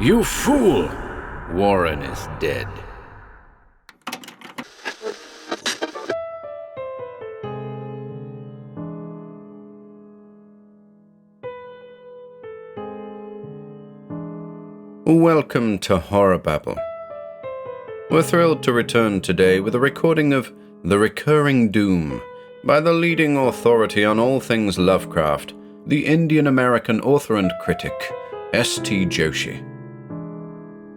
You fool! Warren is dead. Welcome to HorrorBabble. We're thrilled to return today with a recording of The Recurring Doom by the leading authority on all things Lovecraft, the Indian-American author and critic, S.T. Joshi.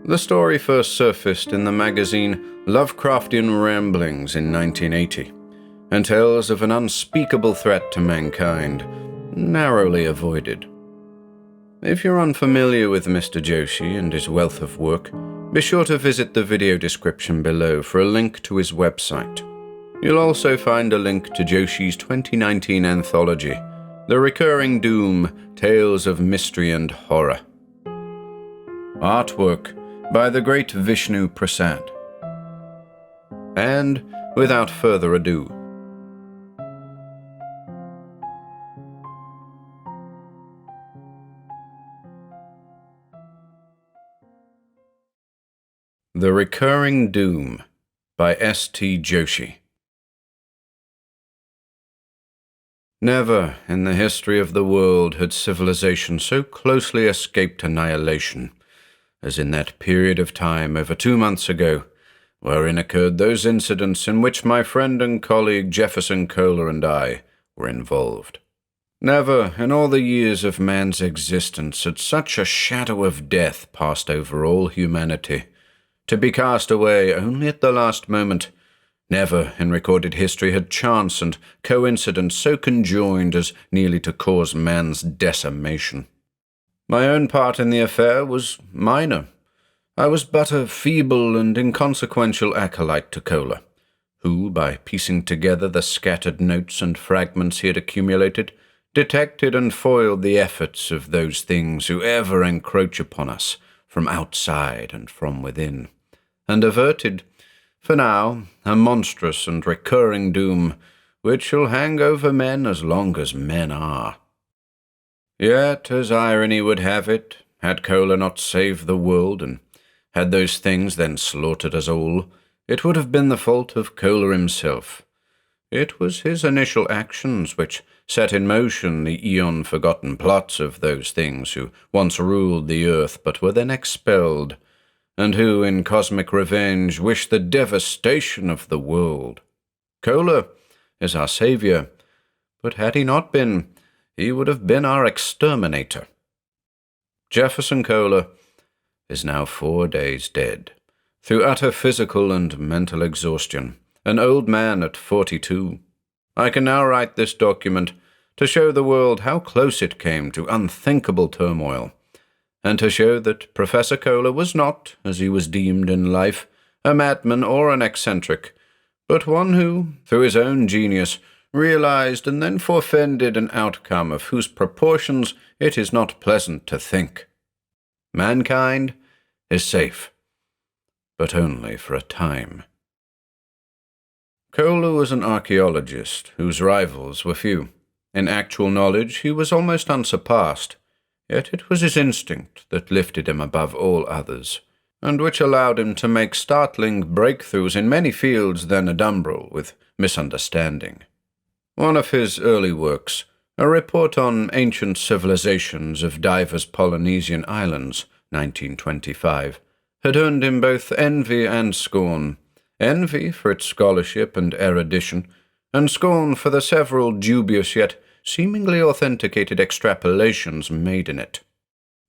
The story first surfaced in the magazine Lovecraftian Ramblings in 1980, and tells of an unspeakable threat to mankind, narrowly avoided. If you're unfamiliar with Mr. Joshi and his wealth of work, be sure to visit the video description below for a link to his website. You'll also find a link to Joshi's 2019 anthology, The Recurring Doom, Tales of Mystery and Horror. Artwork by the great Vishnu Prasad. And, without further ado, The Recurring Doom by S.T. Joshi. Never in the history of the world had civilization so closely escaped annihilation as in that period of time over 2 months ago, wherein occurred those incidents in which my friend and colleague Jefferson Kohler and I were involved. Never in all the years of man's existence had such a shadow of death passed over all humanity, to be cast away only at the last moment. Never in recorded history had chance and coincidence so conjoined as nearly to cause man's decimation. My own part in the affair was minor. I was but a feeble and inconsequential acolyte to Kohler, who, by piecing together the scattered notes and fragments he had accumulated, detected and foiled the efforts of those things who ever encroach upon us from outside and from within, and averted, for now, a monstrous and recurring doom which shall hang over men as long as men are. Yet, as irony would have it, had Kohler not saved the world, and had those things then slaughtered us all, it would have been the fault of Kohler himself. It was his initial actions which set in motion the eon-forgotten plots of those things who once ruled the earth but were then expelled, and who, in cosmic revenge, wish the devastation of the world. Kohler is our savior, but had he not been, he would have been our exterminator. Jefferson Kohler is now 4 days dead, through utter physical and mental exhaustion, an old man at 42. I can now write this document to show the world how close it came to unthinkable turmoil, and to show that Professor Kohler was not, as he was deemed in life, a madman or an eccentric, but one who, through his own genius, realized and then forfended an outcome of whose proportions it is not pleasant to think. Mankind is safe, but only for a time. Kohler was an archaeologist whose rivals were few. In actual knowledge he was almost unsurpassed, yet it was his instinct that lifted him above all others, and which allowed him to make startling breakthroughs in many fields then adumbrel with misunderstanding. One of his early works, a report on ancient civilizations of divers Polynesian islands, 1925, had earned him both envy and scorn. Envy for its scholarship and erudition, and scorn for the several dubious yet seemingly authenticated extrapolations made in it.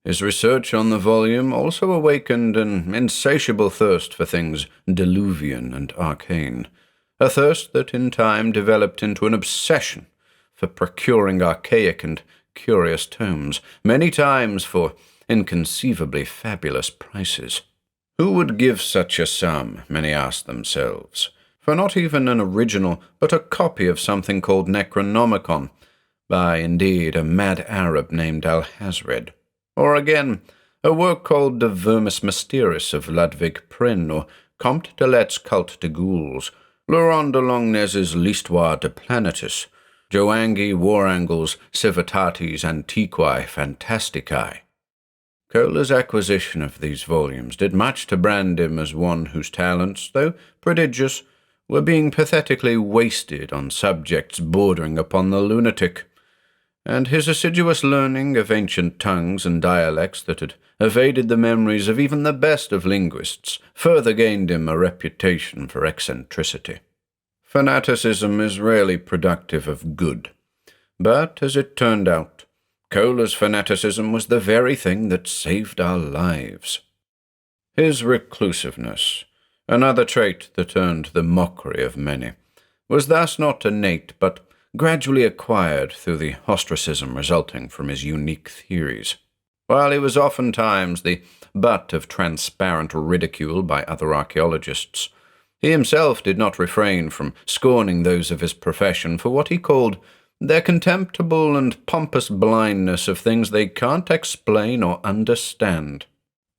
His research on the volume also awakened an insatiable thirst for things diluvian and arcane, a thirst that in time developed into an obsession for procuring archaic and curious tomes, many times for inconceivably fabulous prices. Who would give such a sum, many asked themselves, for not even an original, but a copy of something called Necronomicon, by, indeed, a mad Arab named Alhazred, or again, a work called De Vermis Mysteris of Ludwig Prynne, or Comte de Let's Culte de Ghouls, Laurent de Longnez's L'Histoire de Planetis, Joangi Warangle's Civitatis Antiquae Fantasticae. Kohler's acquisition of these volumes did much to brand him as one whose talents, though prodigious, were being pathetically wasted on subjects bordering upon the lunatic, and his assiduous learning of ancient tongues and dialects that had evaded the memories of even the best of linguists further gained him a reputation for eccentricity. Fanaticism is rarely productive of good, but, as it turned out, Kohler's fanaticism was the very thing that saved our lives. His reclusiveness, another trait that earned the mockery of many, was thus not innate but gradually acquired through the ostracism resulting from his unique theories. While he was oftentimes the butt of transparent ridicule by other archaeologists, he himself did not refrain from scorning those of his profession for what he called their contemptible and pompous blindness of things they can't explain or understand.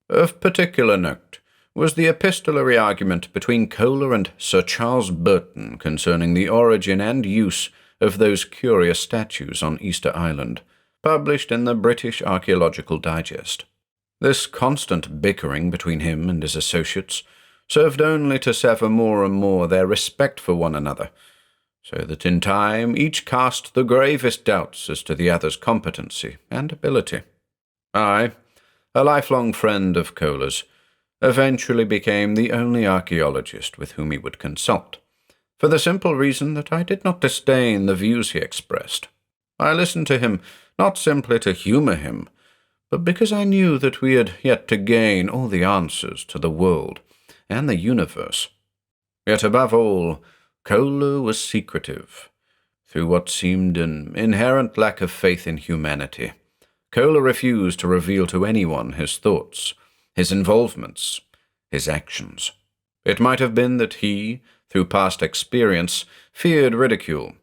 Of particular note was the epistolary argument between Kohler and Sir Charles Burton concerning the origin and use of those curious statues on Easter Island, published in the British Archaeological Digest. This constant bickering between him and his associates served only to sever more and more their respect for one another, so that in time each cast the gravest doubts as to the other's competency and ability. I, a lifelong friend of Kohler's, eventually became the only archaeologist with whom he would consult, for the simple reason that I did not disdain the views he expressed. I listened to him not simply to humour him, but because I knew that we had yet to gain all the answers to the world and the universe. Yet above all, Kohler was secretive. Through what seemed an inherent lack of faith in humanity, Kohler refused to reveal to anyone his thoughts, his involvements, his actions. It might have been that he, through past experience, feared ridicule.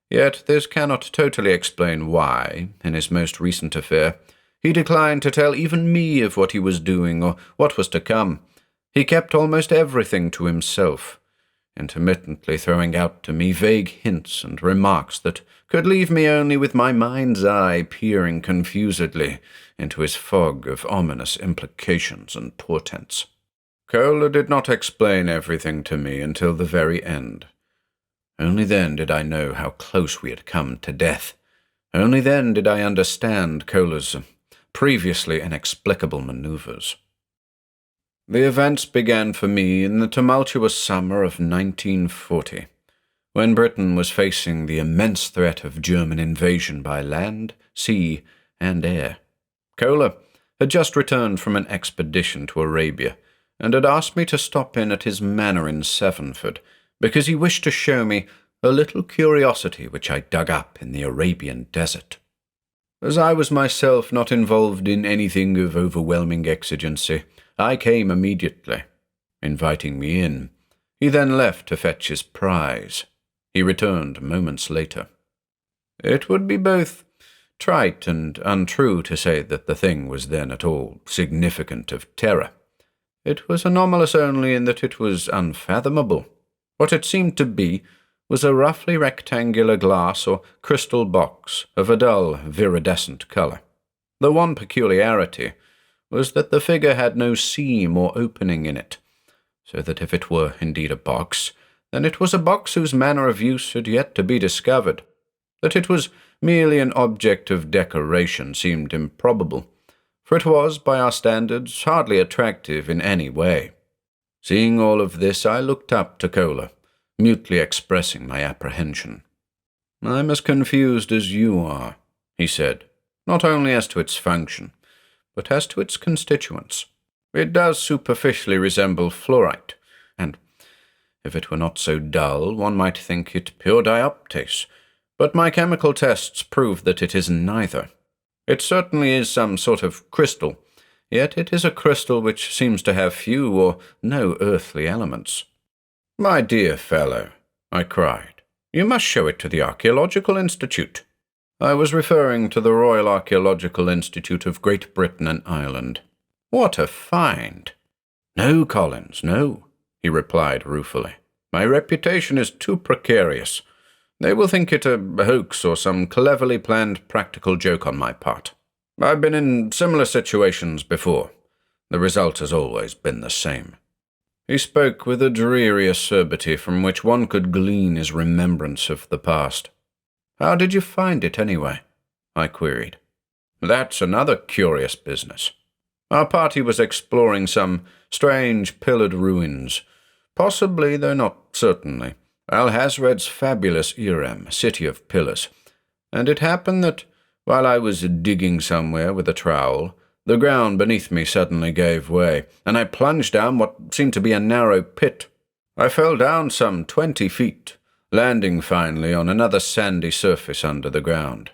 Yet this cannot totally explain why, in his most recent affair, he declined to tell even me of what he was doing or what was to come. He kept almost everything to himself, intermittently throwing out to me vague hints and remarks that could leave me only with my mind's eye peering confusedly into his fog of ominous implications and portents. Kohler did not explain everything to me until the very end. Only then did I know how close we had come to death. Only then did I understand Kohler's previously inexplicable maneuvers. The events began for me in the tumultuous summer of 1940, when Britain was facing the immense threat of German invasion by land, sea, and air. Kohler had just returned from an expedition to Arabia, and had asked me to stop in at his manor in Severnford, because he wished to show me a little curiosity which I dug up in the Arabian desert. As I was myself not involved in anything of overwhelming exigency, I came immediately, inviting me in. He then left to fetch his prize. He returned moments later. It would be both trite and untrue to say that the thing was then at all significant of terror. It was anomalous only in that it was unfathomable. What it seemed to be was a roughly rectangular glass or crystal box of a dull, viridescent colour. The one peculiarity was that the figure had no seam or opening in it, so that if it were indeed a box, then it was a box whose manner of use had yet to be discovered. That it was merely an object of decoration seemed improbable, for it was, by our standards, hardly attractive in any way. Seeing all of this, I looked up to Kohler, mutely expressing my apprehension. "I'm as confused as you are," he said, "not only as to its function, but as to its constituents. It does superficially resemble fluorite, and if it were not so dull, one might think it pure dioptase, but my chemical tests prove that it is neither. It certainly is some sort of crystal, yet it is a crystal which seems to have few or no earthly elements." "My dear fellow," I cried, "you must show it to the Archaeological Institute." I was referring to the Royal Archaeological Institute of Great Britain and Ireland. "What a find!" "No, Collins, no," he replied ruefully. "My reputation is too precarious. They will think it a hoax or some cleverly planned practical joke on my part." I've been in similar situations before. The result has always been the same." He spoke with a dreary acerbity from which one could glean his remembrance of the past. "How did you find it, anyway?" I queried. "That's another curious business. Our party was exploring some strange pillared ruins, possibly, though not certainly, Alhazred's fabulous Irem, city of pillars, and it happened that, while I was digging somewhere with a trowel, the ground beneath me suddenly gave way, and I plunged down what seemed to be a narrow pit. I fell down some 20 feet, landing finally on another sandy surface under the ground.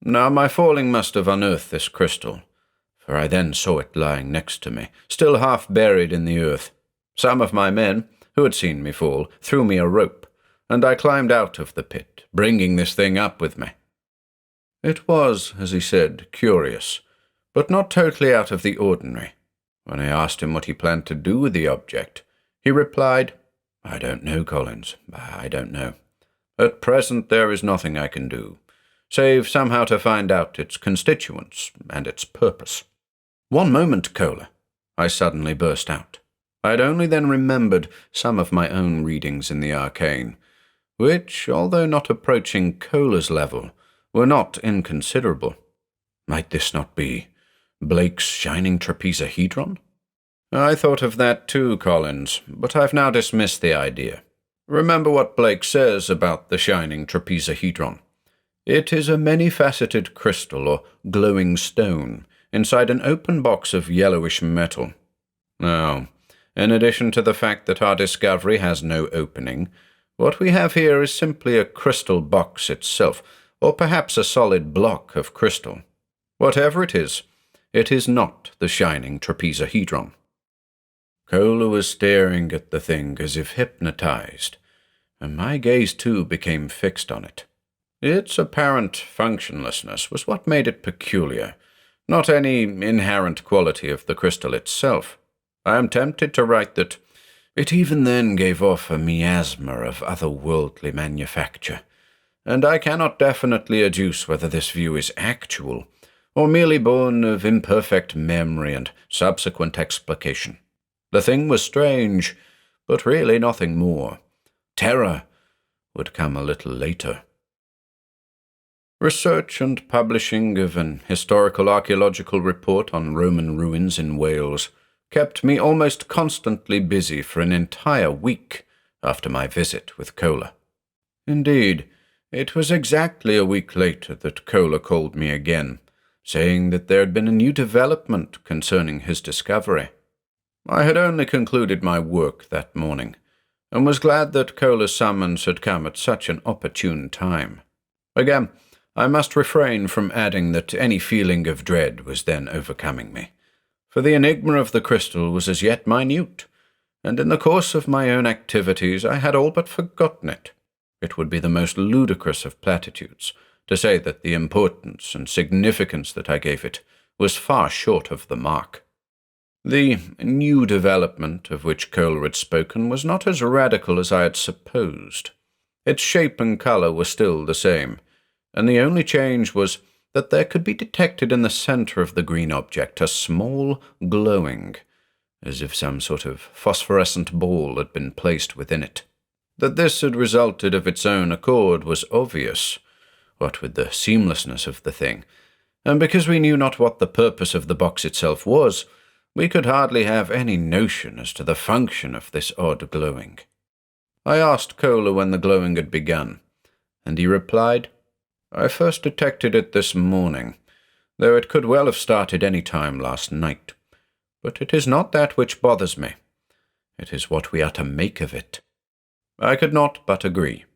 Now my falling must have unearthed this crystal, for I then saw it lying next to me, still half buried in the earth. Some of my men, who had seen me fall, threw me a rope, and I climbed out of the pit, bringing this thing up with me." It was, as he said, curious, but not totally out of the ordinary. When I asked him what he planned to do with the object, he replied, "I don't know, Collins, I don't know. At present there is nothing I can do, save somehow to find out its constituents and its purpose." "One moment, Kohler," I suddenly burst out. I had only then remembered some of my own readings in the arcane, which, although not approaching Kohler's level, were not inconsiderable. Might this not be Blake's shining trapezahedron? "I thought of that too, Collins, but I've now dismissed the idea. Remember what Blake says about the shining trapezahedron. It is a many-faceted crystal or glowing stone inside an open box of yellowish metal. Now, in addition to the fact that our discovery has no opening, what we have here is simply a crystal box itself, or perhaps a solid block of crystal. Whatever it is not the shining trapezahedron." Kohler was staring at the thing as if hypnotized, and my gaze too became fixed on it. Its apparent functionlessness was what made it peculiar, not any inherent quality of the crystal itself. I am tempted to write that it even then gave off a miasma of otherworldly manufacture, and I cannot definitely adduce whether this view is actual, or merely born of imperfect memory and subsequent explication. The thing was strange, but really nothing more. Terror would come a little later. Research and publishing of an historical archaeological report on Roman ruins in Wales kept me almost constantly busy for an entire week after my visit with Kohler. Indeed, it was exactly a week later that Kohler called me again, saying that there had been a new development concerning his discovery. I had only concluded my work that morning, and was glad that Kohler's summons had come at such an opportune time. Again, I must refrain from adding that any feeling of dread was then overcoming me, for the enigma of the crystal was as yet minute, and in the course of my own activities I had all but forgotten it. It would be the most ludicrous of platitudes to say that the importance and significance that I gave it was far short of the mark. The new development of which Kohler had spoken was not as radical as I had supposed. Its shape and colour were still the same, and the only change was that there could be detected in the centre of the green object a small glowing, as if some sort of phosphorescent ball had been placed within it. That this had resulted of its own accord was obvious, what with the seamlessness of the thing, and because we knew not what the purpose of the box itself was, we could hardly have any notion as to the function of this odd glowing. I asked Kohler when the glowing had begun, and he replied, "I first detected it this morning, though it could well have started any time last night. But it is not that which bothers me. It is what we are to make of it." I could not but agree.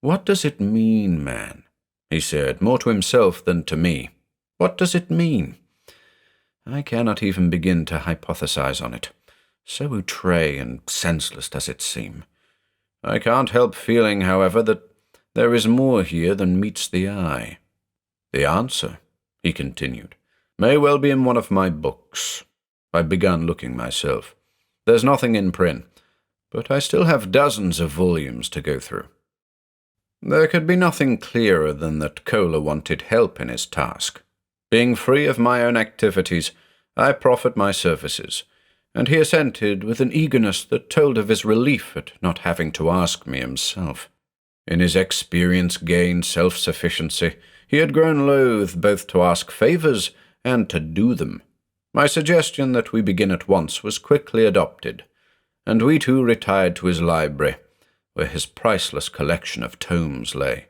"What does it mean, man?" he said, more to himself than to me. "What does it mean? I cannot even begin to hypothesize on it. So outre and senseless does it seem. I can't help feeling, however, that there is more here than meets the eye. The answer," he continued, "may well be in one of my books. I've begun looking myself. There's nothing in print, but I still have dozens of volumes to go through." There could be nothing clearer than that Kohler wanted help in his task. Being free of my own activities, I proffered my services, and he assented with an eagerness that told of his relief at not having to ask me himself. In his experience-gained self-sufficiency, he had grown loath both to ask favors and to do them. My suggestion that we begin at once was quickly adopted, and we two retired to his library, where his priceless collection of tomes lay.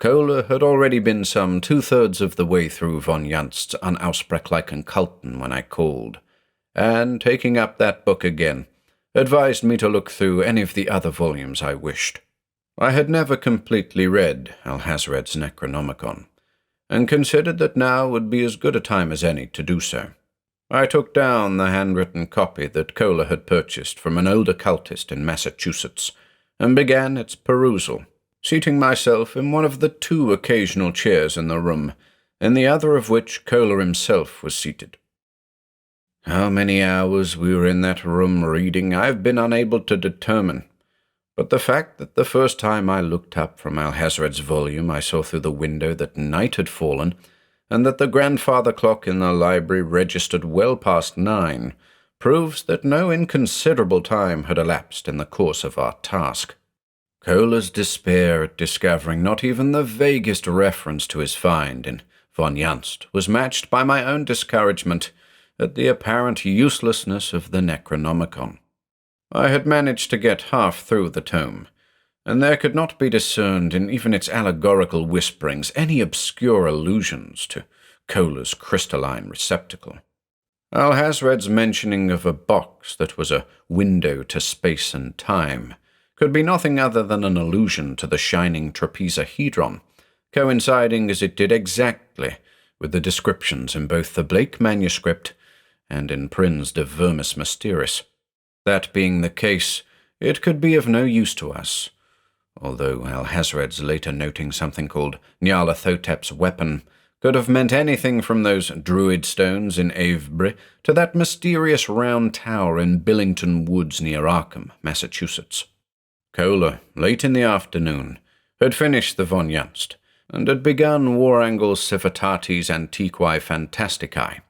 Kohler had already been some 2/3 of the way through von Janst's Unausprechlichen Kulten when I called, and, taking up that book again, advised me to look through any of the other volumes I wished. I had never completely read Alhazred's Necronomicon, and considered that now would be as good a time as any to do so. I took down the handwritten copy that Kohler had purchased from an old occultist in Massachusetts, and began its perusal, seating myself in one of the 2 occasional chairs in the room, in the other of which Kohler himself was seated. How many hours we were in that room reading I've been unable to determine, but the fact that the first time I looked up from Alhazred's volume I saw through the window that night had fallen, and that the grandfather clock in the library registered well past 9, proves that no inconsiderable time had elapsed in the course of our task. Kohler's despair at discovering not even the vaguest reference to his find in von Janst was matched by my own discouragement at the apparent uselessness of the Necronomicon. I had managed to get half through the tome, and there could not be discerned in even its allegorical whisperings any obscure allusions to Kohler's crystalline receptacle. Alhazred's mentioning of a box that was a window to space and time could be nothing other than an allusion to the shining trapezahedron, coinciding as it did exactly with the descriptions in both the Blake manuscript and in Prins de Vermis Mysteris. That being the case, it could be of no use to us, although Alhazred's later noting something called Nyarlathotep's weapon could have meant anything from those druid stones in Avebury to that mysterious round tower in Billington Woods near Arkham, Massachusetts. Kohler, late in the afternoon, had finished the von Janst, and had begun Warangel's Civitatis Antiquae Fantasticae,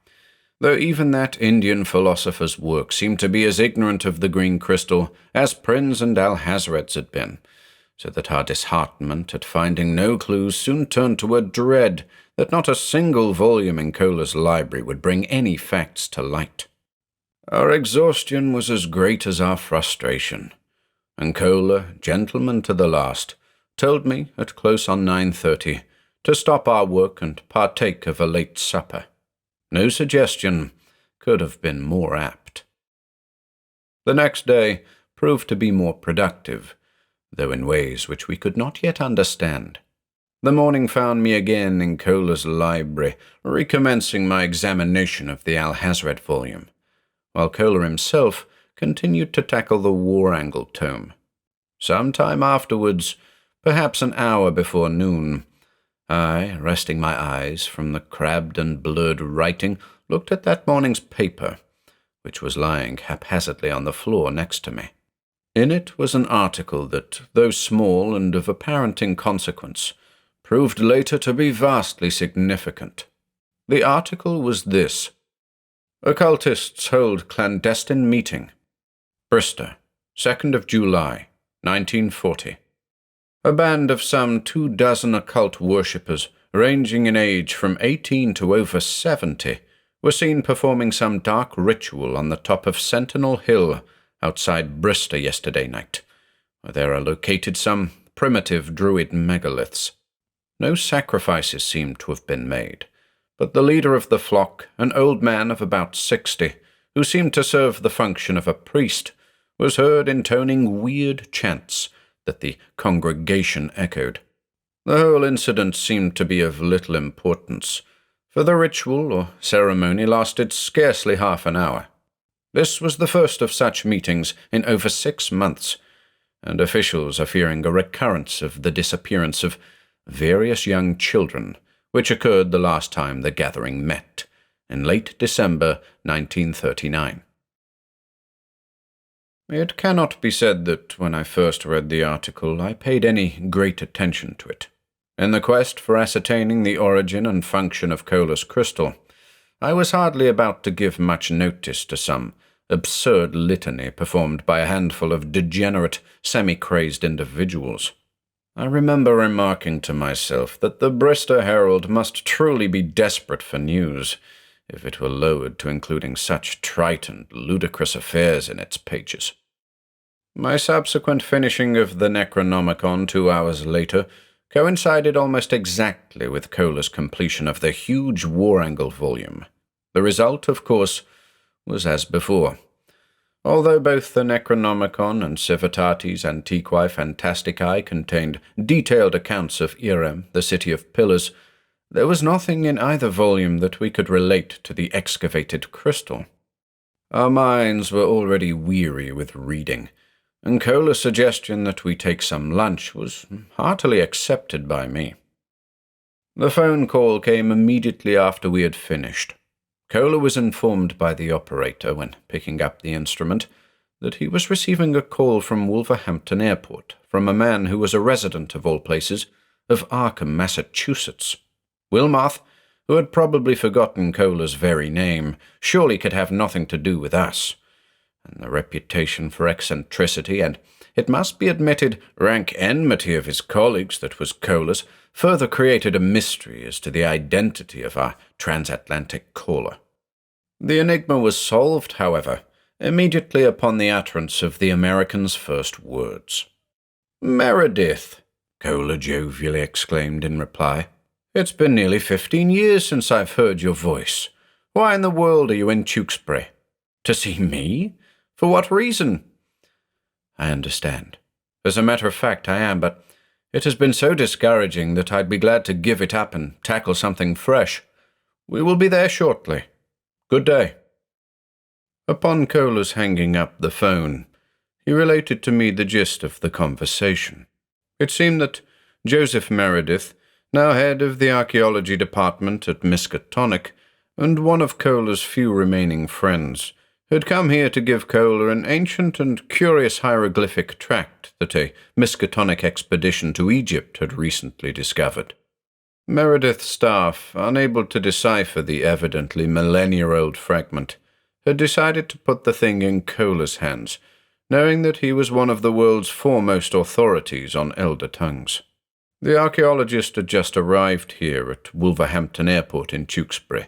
though even that Indian philosopher's work seemed to be as ignorant of the green crystal as Prins and Alhazred's had been, so that our disheartenment at finding no clues soon turned to a dread that not a single volume in Kohler's library would bring any facts to light. Our exhaustion was as great as our frustration, and Kohler, gentleman to the last, told me, at close on 9:30, to stop our work and partake of a late supper. No suggestion could have been more apt. The next day proved to be more productive, though in ways which we could not yet understand. The morning found me again in Kohler's library, recommencing my examination of the Alhazred volume, while Kohler himself continued to tackle the Warangel tome. Some time afterwards, perhaps an hour before noon, I, resting my eyes from the crabbed and blurred writing, looked at that morning's paper, which was lying haphazardly on the floor next to me. In it was an article that, though small and of apparent inconsequence, proved later to be vastly significant. The article was this: Occultists hold clandestine meeting. Bristol, 2nd of July, 1940. A band of some 24 occult worshippers, ranging in age from 18 to over 70, were seen performing some dark ritual on the top of Sentinel Hill outside Bristol yesterday night, where there are located some primitive druid megaliths. No sacrifices seemed to have been made, but the leader of the flock, an old man of about 60, who seemed to serve the function of a priest, was heard intoning weird chants that the congregation echoed. The whole incident seemed to be of little importance, for the ritual or ceremony lasted scarcely half an hour. This was the first of such meetings in over 6 months, and officials are fearing a recurrence of the disappearance of various young children, which occurred the last time the gathering met, in late December 1939. It cannot be said that when I first read the article I paid any great attention to it. In the quest for ascertaining the origin and function of Kohl's crystal, I was hardly about to give much notice to some absurd litany performed by a handful of degenerate, semi-crazed individuals. I remember remarking to myself that the Bristol Herald must truly be desperate for news, if it were lowered to including such trite and ludicrous affairs in its pages. My subsequent finishing of the Necronomicon 2 hours later coincided almost exactly with Kohl's completion of the huge War Angle volume. The result, of course, was as before. Although both the Necronomicon and Civitatis Antiquae Fantasticae contained detailed accounts of Irem, the City of Pillars, there was nothing in either volume that we could relate to the excavated crystal. Our minds were already weary with reading, and Kohl's suggestion that we take some lunch was heartily accepted by me. The phone call came immediately after we had finished. Kohl was informed by the operator, when picking up the instrument, that he was receiving a call from Wolverhampton Airport from a man who was a resident, of all places, of Arkham, Massachusetts. Wilmoth, who had probably forgotten Kohl's very name, surely could have nothing to do with us, and the reputation for eccentricity and, it must be admitted, rank enmity of his colleagues that was Kohl's further created a mystery as to the identity of our transatlantic caller. The enigma was solved, however, immediately upon the utterance of the American's first words. "Meredith," Kohl jovially exclaimed in reply, "it's been nearly 15 years since I've heard your voice. Why in the world are you in Tewkesbury? To see me? For what reason?" "I understand. As a matter of fact, I am, but it has been so discouraging that I'd be glad to give it up and tackle something fresh. We will be there shortly. Good day." Upon Kohl's hanging up the phone, he related to me the gist of the conversation. It seemed that Joseph Meredith, now head of the archaeology department at Miskatonic, and one of Kohl's few remaining friends, had come here to give Kohl an ancient and curious hieroglyphic tract that a Miskatonic expedition to Egypt had recently discovered. Meredith's staff, unable to decipher the evidently millennia-old fragment, had decided to put the thing in Kohl's hands, knowing that he was one of the world's foremost authorities on elder tongues. The archaeologist had just arrived here at Wolverhampton Airport in Tewkesbury,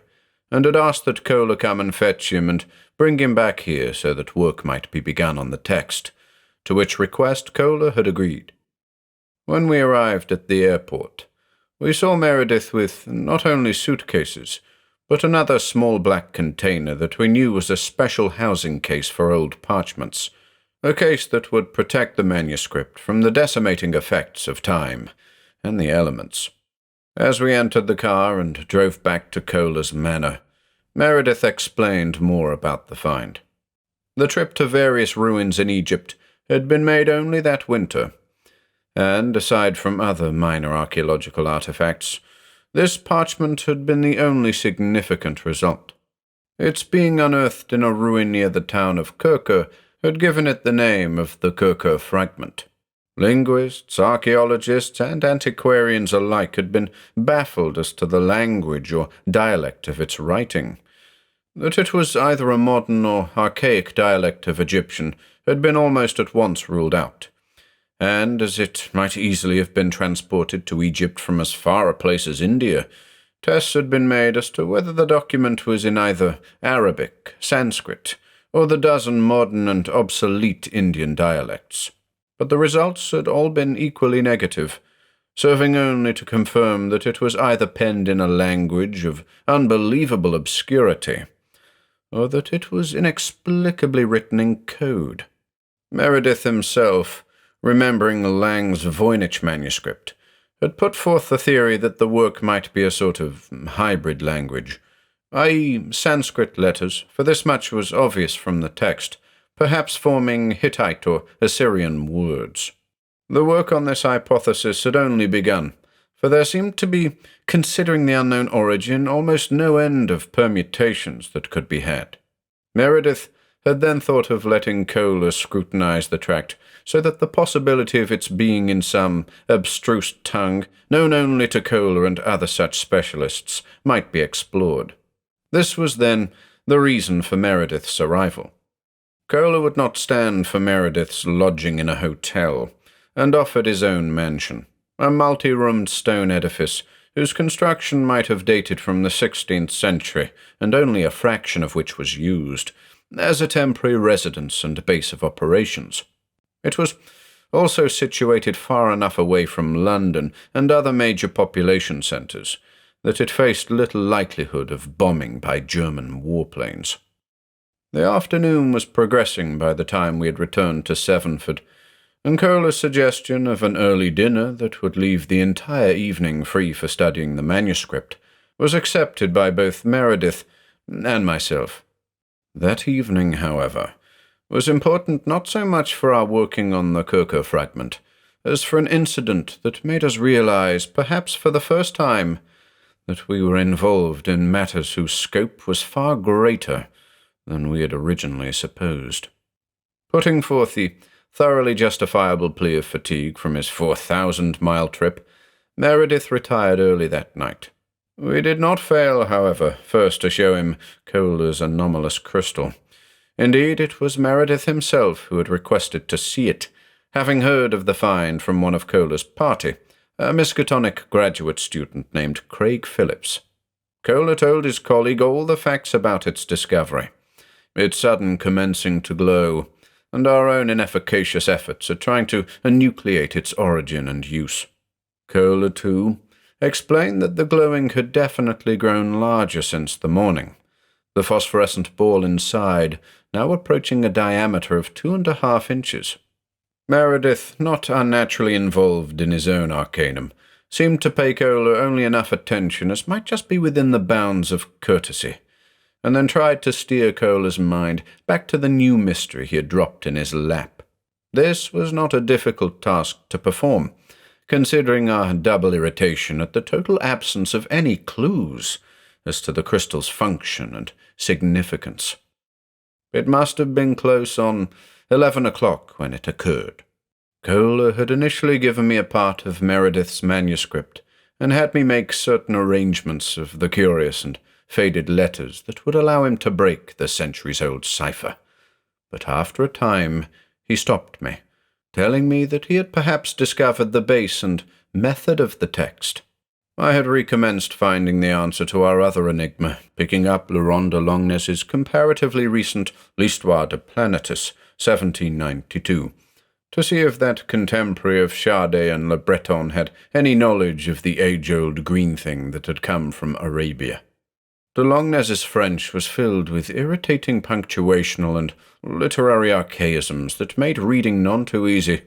and had asked that Kohl come and fetch him and bring him back here so that work might be begun on the text, to which request Kohl had agreed. When we arrived at the airport, we saw Meredith with not only suitcases, but another small black container that we knew was a special housing case for old parchments, a case that would protect the manuscript from the decimating effects of time and the elements. As we entered the car and drove back to Kohl's Manor, Meredith explained more about the find. The trip to various ruins in Egypt had been made only that winter, and, aside from other minor archaeological artifacts, this parchment had been the only significant result. Its being unearthed in a ruin near the town of Kirker had given it the name of the Kirker fragment. Linguists, archaeologists, and antiquarians alike had been baffled as to the language or dialect of its writing. That it was either a modern or archaic dialect of Egyptian had been almost at once ruled out, and as it might easily have been transported to Egypt from as far a place as India, tests had been made as to whether the document was in either Arabic, Sanskrit, or the dozen modern and obsolete Indian dialects. But the results had all been equally negative, serving only to confirm that it was either penned in a language of unbelievable obscurity, or that it was inexplicably written in code. Meredith himself, remembering Lang's Voynich manuscript, had put forth the theory that the work might be a sort of hybrid language, i.e. Sanskrit letters, for this much was obvious from the text, perhaps forming Hittite or Assyrian words. The work on this hypothesis had only begun, for there seemed to be, considering the unknown origin, almost no end of permutations that could be had. Meredith had then thought of letting Kohler scrutinize the tract so that the possibility of its being in some abstruse tongue, known only to Kohler and other such specialists, might be explored. This was, then, the reason for Meredith's arrival. Kohler would not stand for Meredith's lodging in a hotel, and offered his own mansion, a multi-roomed stone edifice whose construction might have dated from the 16th century, and only a fraction of which was used, as a temporary residence and base of operations. It was also situated far enough away from London and other major population centres that it faced little likelihood of bombing by German warplanes. The afternoon was progressing by the time we had returned to Severnford, and Kohler's suggestion of an early dinner that would leave the entire evening free for studying the manuscript was accepted by both Meredith and myself. That evening, however, was important not so much for our working on the Kirker fragment as for an incident that made us realize, perhaps for the first time, that we were involved in matters whose scope was far greater than we had originally supposed. Putting forth the thoroughly justifiable plea of fatigue from his 4,000-mile trip, Meredith retired early that night. We did not fail, however, first to show him Kohler's anomalous crystal. Indeed, it was Meredith himself who had requested to see it, having heard of the find from one of Kohler's party, a Miskatonic graduate student named Craig Phillips. Kohler told his colleague all the facts about its discovery, its sudden commencing to glow, and our own inefficacious efforts at trying to enucleate its origin and use. Kohler, too, explained that the glowing had definitely grown larger since the morning, the phosphorescent ball inside now approaching a diameter of 2.5 inches. Meredith, not unnaturally involved in his own arcanum, seemed to pay Kohler only enough attention as might just be within the bounds of courtesy, and then tried to steer Kohler's mind back to the new mystery he had dropped in his lap. This was not a difficult task to perform, considering our double irritation at the total absence of any clues as to the crystal's function and significance. It must have been close on 11 o'clock when it occurred. Kohler had initially given me a part of Meredith's manuscript and had me make certain arrangements of the curious and faded letters that would allow him to break the centuries-old cipher. But after a time he stopped me, telling me that he had perhaps discovered the base and method of the text. I had recommenced finding the answer to our other enigma, picking up Laurent de Longnes's comparatively recent L'Histoire de Planetus, 1792, to see if that contemporary of Chardet and Le Breton had any knowledge of the age-old green thing that had come from Arabia. De Longnes's French was filled with irritating punctuational and literary archaisms that made reading none too easy,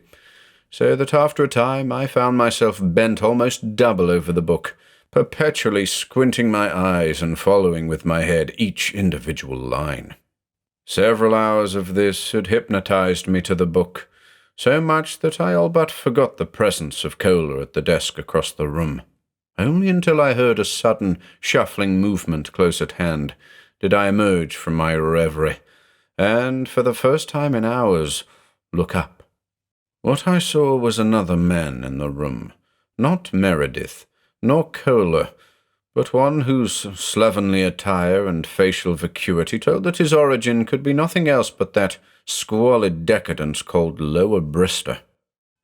so that after a time I found myself bent almost double over the book, perpetually squinting my eyes and following with my head each individual line. Several hours of this had hypnotized me to the book, so much that I all but forgot the presence of Kohler at the desk across the room. Only until I heard a sudden, shuffling movement close at hand did I emerge from my reverie, and, for the first time in hours, look up. What I saw was another man in the room, not Meredith, nor Kohler, but one whose slovenly attire and facial vacuity told that his origin could be nothing else but that squalid decadence called Lower Brister.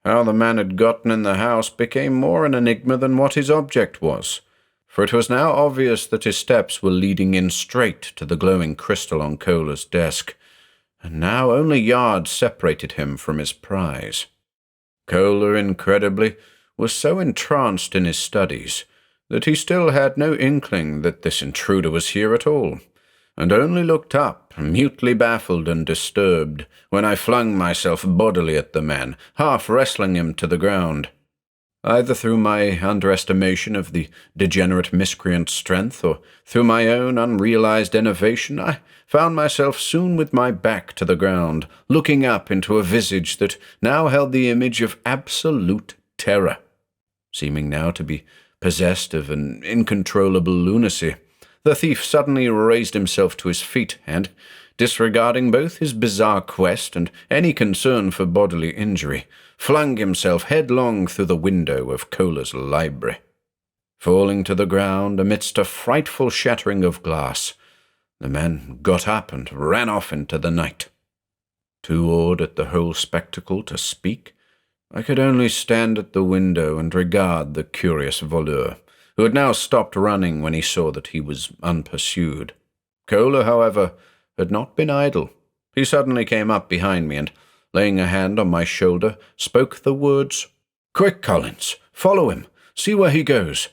How the man had gotten in the house became more an enigma than what his object was, for it was now obvious that his steps were leading in straight to the glowing crystal on Kohler's desk, and now only yards separated him from his prize. Kohler, incredibly, was so entranced in his studies that he still had no inkling that this intruder was here at all, and only looked up, mutely baffled and disturbed, when I flung myself bodily at the man, half wrestling him to the ground. Either through my underestimation of the degenerate miscreant's strength, or through my own unrealized enervation, I found myself soon with my back to the ground, looking up into a visage that now held the image of absolute terror. Seeming now to be possessed of an incontrollable lunacy, the thief suddenly raised himself to his feet and, disregarding both his bizarre quest and any concern for bodily injury, flung himself headlong through the window of Kohler's library. Falling to the ground amidst a frightful shattering of glass, the man got up and ran off into the night. Too awed at the whole spectacle to speak, I could only stand at the window and regard the curious voleur, who had now stopped running when he saw that he was unpursued. Kohler, however, had not been idle. He suddenly came up behind me and, laying a hand on my shoulder, spoke the words, "Quick, Collins, follow him. See where he goes."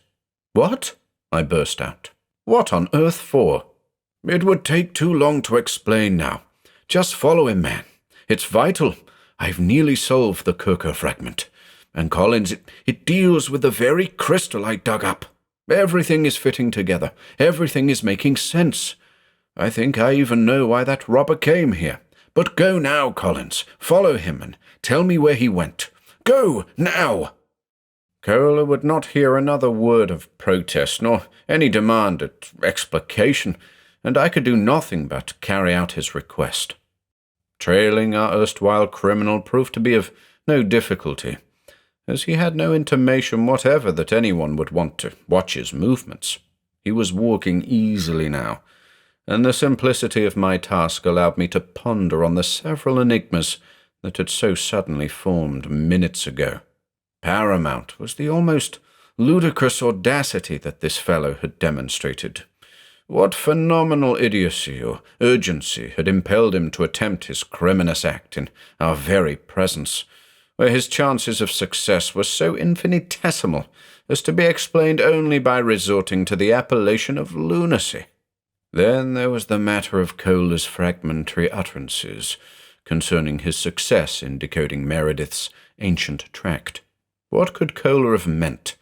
"What?" I burst out. "What on earth for?" "It would take too long to explain now. Just follow him, man. It's vital. I've nearly solved the Kirker fragment. And Collins, it deals with the very crystal I dug up. Everything is fitting together. Everything is making sense. I think I even know why that robber came here. But go now, Collins. Follow him and tell me where he went. Go, now!" Kohler would not hear another word of protest, nor any demand at explication, and I could do nothing but carry out his request. Trailing our erstwhile criminal proved to be of no difficulty, as he had no intimation whatever that anyone would want to watch his movements. He was walking easily now, and the simplicity of my task allowed me to ponder on the several enigmas that had so suddenly formed minutes ago. Paramount was the almost ludicrous audacity that this fellow had demonstrated. What phenomenal idiocy or urgency had impelled him to attempt his criminous act in our very presence, where his chances of success were so infinitesimal as to be explained only by resorting to the appellation of lunacy? Then there was the matter of Kohler's fragmentary utterances concerning his success in decoding Meredith's ancient tract. What could Kohler have meant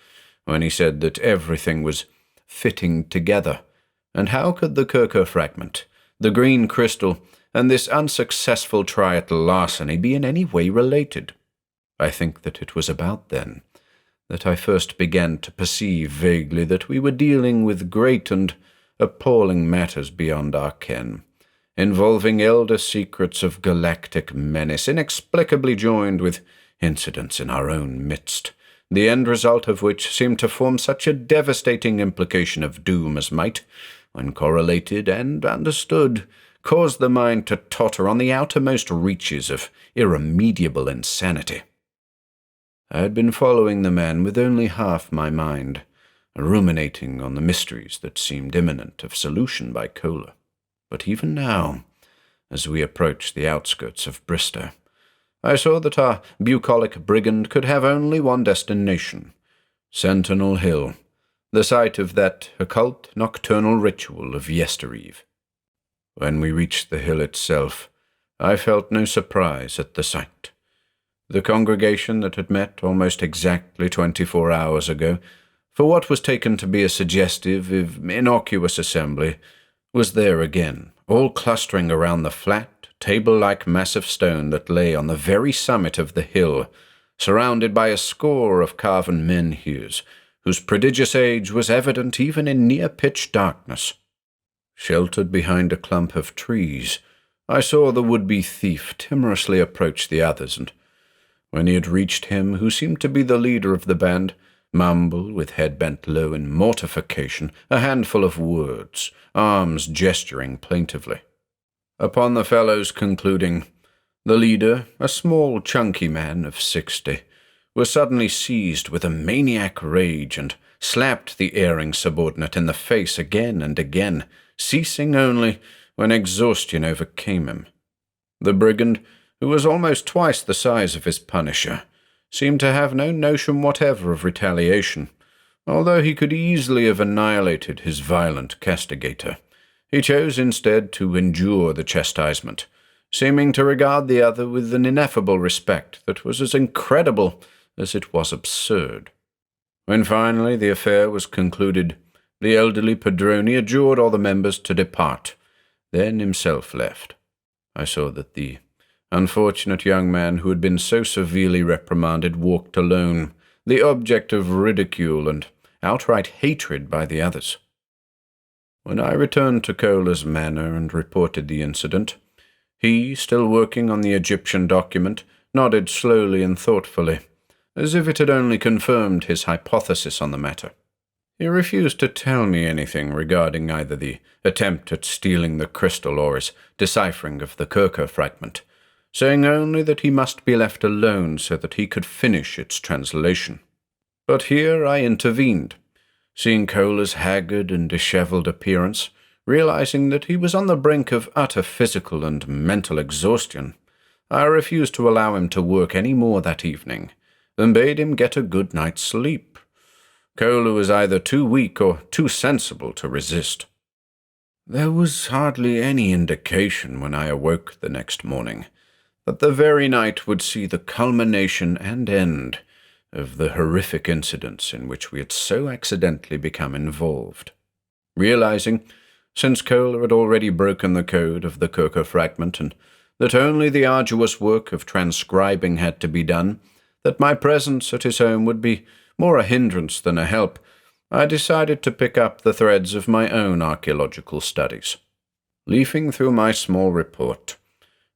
when he said that everything was fitting together? And how could the Kirker fragment, the green crystal, and this unsuccessful try at larceny be in any way related? I think that it was about then that I first began to perceive vaguely that we were dealing with great and appalling matters beyond our ken, involving elder secrets of galactic menace inexplicably joined with incidents in our own midst, the end result of which seemed to form such a devastating implication of doom as might, when correlated and understood, cause the mind to totter on the outermost reaches of irremediable insanity. I had been following the man with only half my mind, ruminating on the mysteries that seemed imminent of solution by Kohler. But even now, as we approached the outskirts of Bristow, I saw that our bucolic brigand could have only one destination, Sentinel Hill, the site of that occult nocturnal ritual of yestereve. When we reached the hill itself, I felt no surprise at the sight. The congregation that had met almost exactly 24 hours ago, for what was taken to be a suggestive, if innocuous assembly, was there again, all clustering around the flat, table-like mass of stone that lay on the very summit of the hill, surrounded by a score of carven menhirs, whose prodigious age was evident even in near-pitch darkness. Sheltered behind a clump of trees, I saw the would-be thief timorously approach the others, and when he had reached him who seemed to be the leader of the band, mumble, with head bent low in mortification, a handful of words, arms gesturing plaintively. Upon the fellow's concluding, the leader, a small, chunky man of 60, was suddenly seized with a maniac rage and slapped the erring subordinate in the face again and again, ceasing only when exhaustion overcame him. The brigand, who was almost twice the size of his punisher, seemed to have no notion whatever of retaliation, although he could easily have annihilated his violent castigator. He chose instead to endure the chastisement, seeming to regard the other with an ineffable respect that was as incredible as it was absurd. When finally the affair was concluded, the elderly Padrone adjured all the members to depart, then himself left. I saw that the unfortunate young man who had been so severely reprimanded walked alone, the object of ridicule and outright hatred by the others. When I returned to Kohler's manor and reported the incident, he, still working on the Egyptian document, nodded slowly and thoughtfully, as if it had only confirmed his hypothesis on the matter. He refused to tell me anything regarding either the attempt at stealing the crystal or his deciphering of the Kirker fragment, saying only that he must be left alone so that he could finish its translation. But here I intervened, seeing Kohler's haggard and dishevelled appearance, realizing that he was on the brink of utter physical and mental exhaustion. I refused to allow him to work any more that evening, and bade him get a good night's sleep. Kohler was either too weak or too sensible to resist. There was hardly any indication when I awoke the next morning that the very night would see the culmination and end of the horrific incidents in which we had so accidentally become involved. Realizing, since Kohler had already broken the code of the Kirker fragment and that only the arduous work of transcribing had to be done, that my presence at his home would be more a hindrance than a help, I decided to pick up the threads of my own archaeological studies. Leafing through my small report,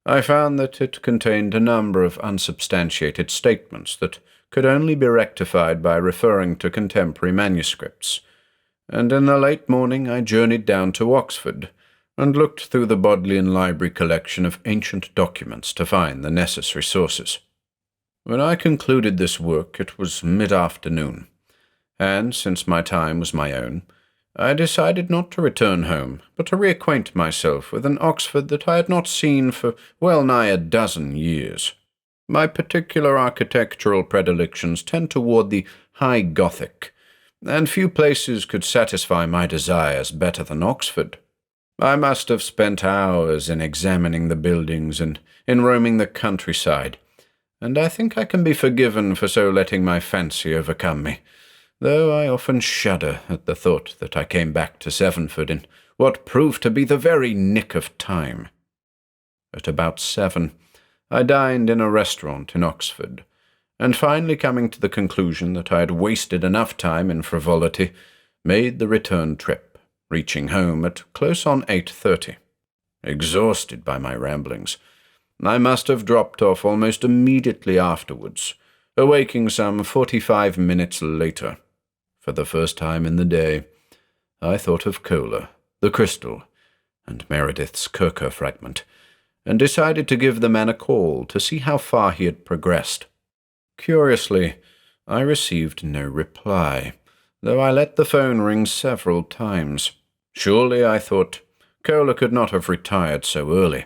I found that it contained a number of unsubstantiated statements that could only be rectified by referring to contemporary manuscripts, and in the late morning I journeyed down to Oxford and looked through the Bodleian Library collection of ancient documents to find the necessary sources. When I concluded this work, it was mid-afternoon, and, since my time was my own, I decided not to return home, but to reacquaint myself with an Oxford that I had not seen for well nigh a dozen years. My particular architectural predilections tend toward the high Gothic, and few places could satisfy my desires better than Oxford. I must have spent hours in examining the buildings and in roaming the countryside, and I think I can be forgiven for so letting my fancy overcome me, though I often shudder at the thought that I came back to Severnford in what proved to be the very nick of time. At about 7, I dined in a restaurant in Oxford, and finally coming to the conclusion that I had wasted enough time in frivolity, made the return trip, reaching home at close on 8:30. Exhausted by my ramblings, I must have dropped off almost immediately afterwards, awaking some 45 minutes later. For the first time in the day, I thought of Kohler, the crystal, and Meredith's Kirker fragment, and decided to give the man a call to see how far he had progressed. Curiously, I received no reply, though I let the phone ring several times. Surely, I thought, Kohler could not have retired so early.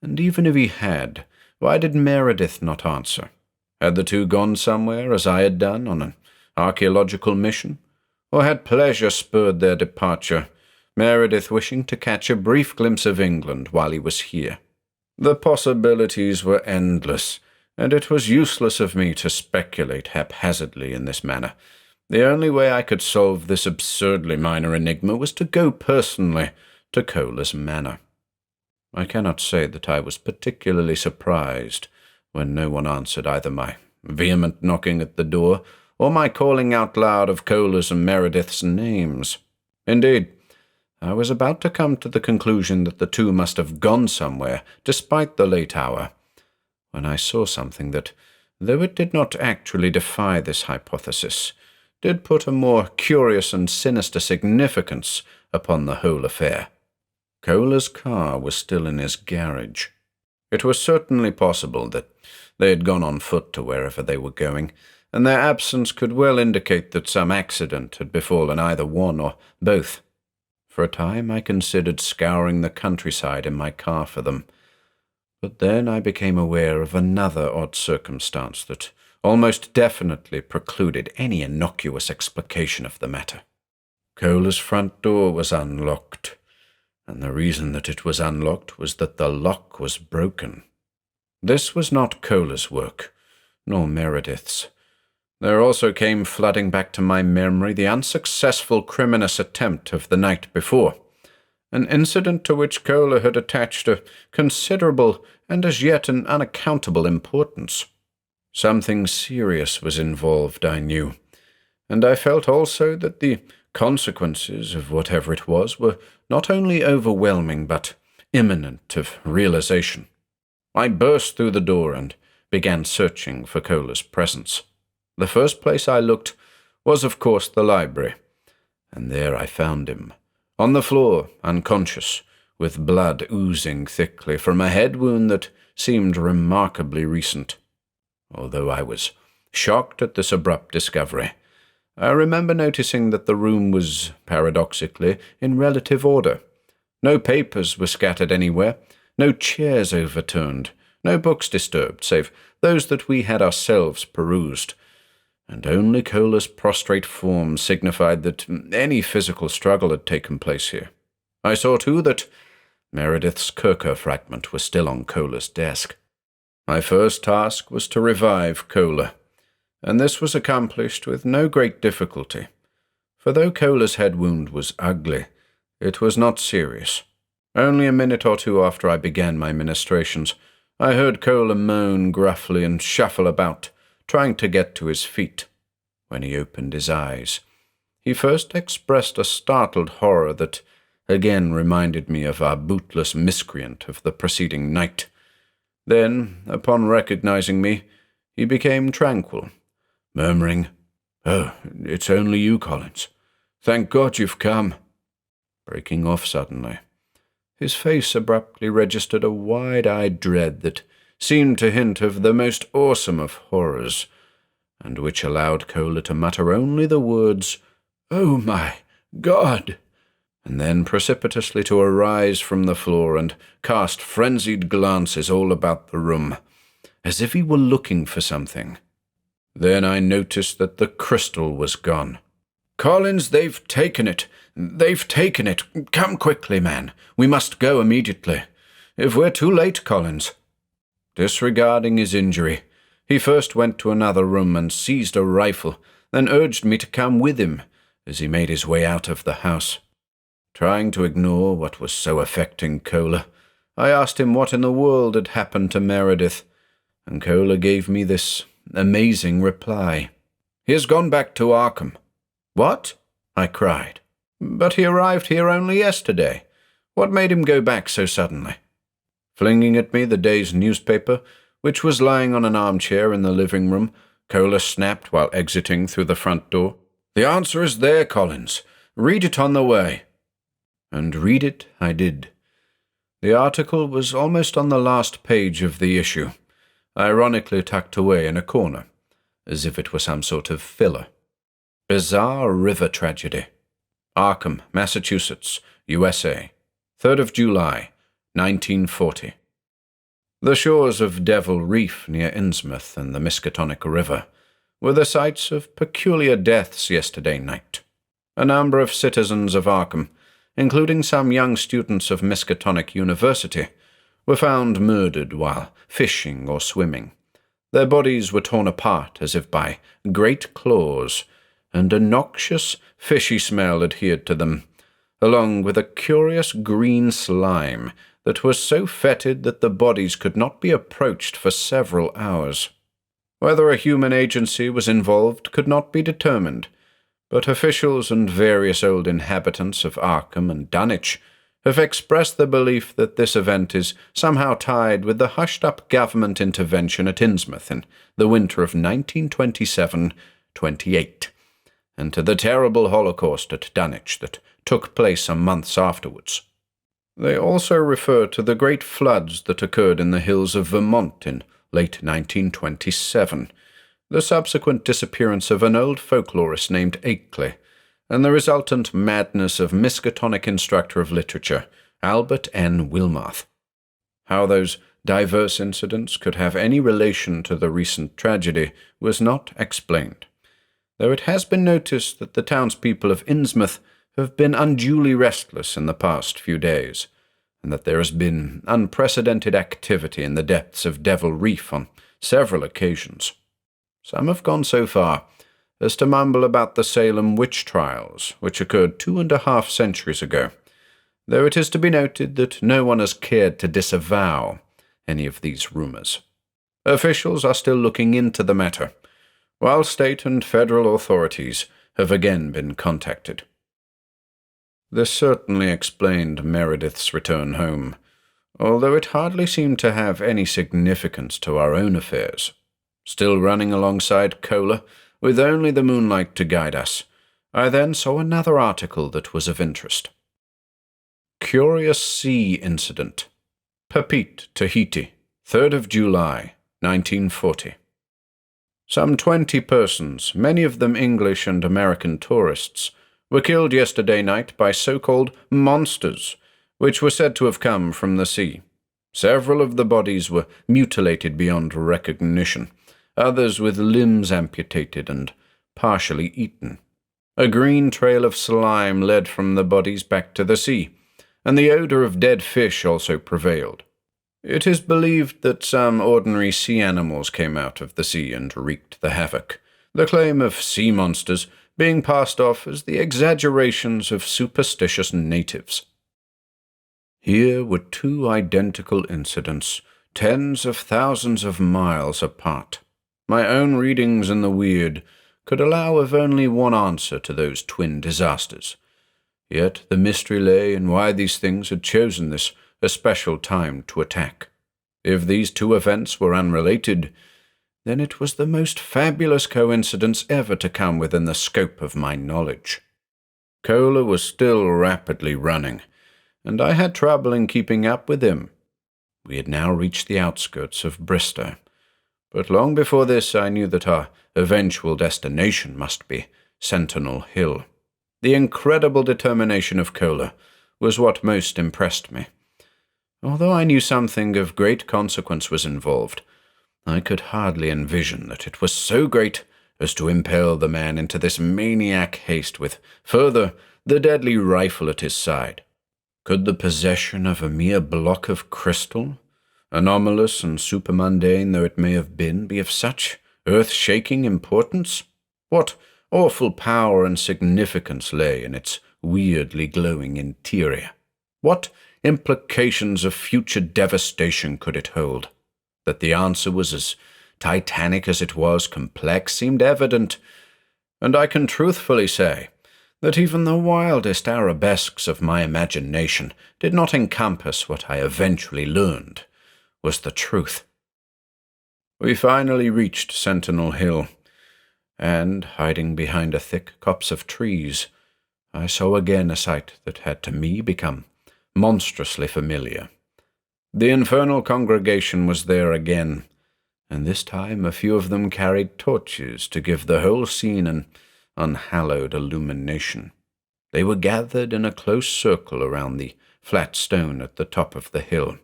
And even if he had, why did Meredith not answer? Had the two gone somewhere, as I had done, on an archaeological mission? Or had pleasure spurred their departure, Meredith wishing to catch a brief glimpse of England while he was here? The possibilities were endless, and it was useless of me to speculate haphazardly in this manner. The only way I could solve this absurdly minor enigma was to go personally to Kohler's manor. I cannot say that I was particularly surprised when no one answered either my vehement knocking at the door or my calling out loud of Kohler's and Meredith's names. Indeed, I was about to come to the conclusion that the two must have gone somewhere, despite the late hour, when I saw something that, though it did not actually defy this hypothesis, did put a more curious and sinister significance upon the whole affair. Kohler's car was still in his garage. It was certainly possible that they had gone on foot to wherever they were going, and their absence could well indicate that some accident had befallen either one or both. For a time I considered scouring the countryside in my car for them, but then I became aware of another odd circumstance that almost definitely precluded any innocuous explication of the matter. Kohler's front door was unlocked, and the reason that it was unlocked was that the lock was broken. This was not Kohler's work, nor Meredith's. There also came flooding back to my memory the unsuccessful criminous attempt of the night before, an incident to which Kohler had attached a considerable and as yet an unaccountable importance. Something serious was involved, I knew, and I felt also that the consequences of whatever it was were not only overwhelming but imminent of realization. I burst through the door and began searching for Cola's presence. The first place I looked was, of course, the library, and there I found him, on the floor, unconscious, with blood oozing thickly from a head wound that seemed remarkably recent. Although I was shocked at this abrupt discovery, I remember noticing that the room was, paradoxically, in relative order. No papers were scattered anywhere, no chairs overturned, no books disturbed, save those that we had ourselves perused, and only Cola's prostrate form signified that any physical struggle had taken place here. I saw, too, that Meredith's Kirker fragment was still on Cola's desk. My first task was to revive Cola, and this was accomplished with no great difficulty, for though Cola's head wound was ugly, it was not serious. Only a minute or two after I began my ministrations, I heard Cola moan gruffly and shuffle about, trying to get to his feet. When he opened his eyes, he first expressed a startled horror that again reminded me of our bootless miscreant of the preceding night. Then, upon recognizing me, he became tranquil, murmuring, "Oh, it's only you, Collins. Thank God you've come," breaking off suddenly. His face abruptly registered a wide-eyed dread that seemed to hint of the most awesome of horrors, and which allowed Cola to mutter only the words, "Oh my God," and then precipitously to arise from the floor and cast frenzied glances all about the room, as if he were looking for something. Then I noticed that the crystal was gone. "Collins, they've taken it. They've taken it. Come quickly, man. We must go immediately. If we're too late, Collins." Disregarding his injury, he first went to another room and seized a rifle, then urged me to come with him as he made his way out of the house. Trying to ignore what was so affecting Cola, I asked him what in the world had happened to Meredith, and Cola gave me this amazing reply. "He has gone back to Arkham." "What?" I cried. "But he arrived here only yesterday. What made him go back so suddenly?" Flinging at me the day's newspaper, which was lying on an armchair in the living room, Cola snapped while exiting through the front door. "The answer is there, Collins. Read it on the way." And read it I did. The article was almost on the last page of the issue, ironically tucked away in a corner, as if it were some sort of filler. Bizarre River Tragedy. Arkham, Massachusetts, USA. 3rd of July, 1940. The shores of Devil Reef near Innsmouth and the Miskatonic River were the sites of peculiar deaths yesterday night. A number of citizens of Arkham, including some young students of Miskatonic University, were found murdered while fishing or swimming. Their bodies were torn apart as if by great claws, and a noxious, fishy smell adhered to them, along with a curious green slime that was so fetid that the bodies could not be approached for several hours. Whether a human agency was involved could not be determined, but officials and various old inhabitants of Arkham and Dunwich have expressed the belief that this event is somehow tied with the hushed-up government intervention at Innsmouth in the winter of 1927-28, and to the terrible Holocaust at Dunwich that took place some months afterwards. They also refer to the great floods that occurred in the hills of Vermont in late 1927, the subsequent disappearance of an old folklorist named Akeley, and the resultant madness of Miskatonic instructor of literature, Albert N. Wilmarth. How those diverse incidents could have any relation to the recent tragedy was not explained, though it has been noticed that the townspeople of Innsmouth have been unduly restless in the past few days, and that there has been unprecedented activity in the depths of Devil Reef on several occasions. Some have gone so far as to mumble about the Salem witch trials, which occurred 2.5 centuries ago, though it is to be noted that no one has cared to disavow any of these rumors. Officials are still looking into the matter, while state and federal authorities have again been contacted. This certainly explained Meredith's return home, although it hardly seemed to have any significance to our own affairs. Still running alongside Kola, with only the moonlight to guide us, I then saw another article that was of interest. Curious Sea Incident. Papeete, Tahiti, 3rd of July, 1940. Some 20 persons, many of them English and American tourists, were killed yesterday night by so-called monsters, which were said to have come from the sea. Several of the bodies were mutilated beyond recognition, others with limbs amputated and partially eaten. A green trail of slime led from the bodies back to the sea, and the odor of dead fish also prevailed. It is believed that some ordinary sea animals came out of the sea and wreaked the havoc, the claim of sea monsters being passed off as the exaggerations of superstitious natives. Here were two identical incidents, tens of thousands of miles apart. My own readings in the weird could allow of only one answer to those twin disasters. Yet the mystery lay in why these things had chosen this especial time to attack. If these two events were unrelated, then it was the most fabulous coincidence ever to come within the scope of my knowledge. Kola was still rapidly running, and I had trouble in keeping up with him. We had now reached the outskirts of Bristow, but long before this I knew that our eventual destination must be Sentinel Hill. The incredible determination of Kola was what most impressed me. Although I knew something of great consequence was involved, I could hardly envision that it was so great as to impel the man into this maniac haste with, further, the deadly rifle at his side. Could the possession of a mere block of crystal, anomalous and supermundane though it may have been, be of such earth-shaking importance? What awful power and significance lay in its weirdly glowing interior? What implications of future devastation could it hold? That the answer was as titanic as it was complex seemed evident, and I can truthfully say that even the wildest arabesques of my imagination did not encompass what I eventually learned was the truth. We finally reached Sentinel Hill, and, hiding behind a thick copse of trees, I saw again a sight that had to me become monstrously familiar. The infernal congregation was there again, and this time a few of them carried torches to give the whole scene an unhallowed illumination. They were gathered in a close circle around the flat stone at the top of the hill,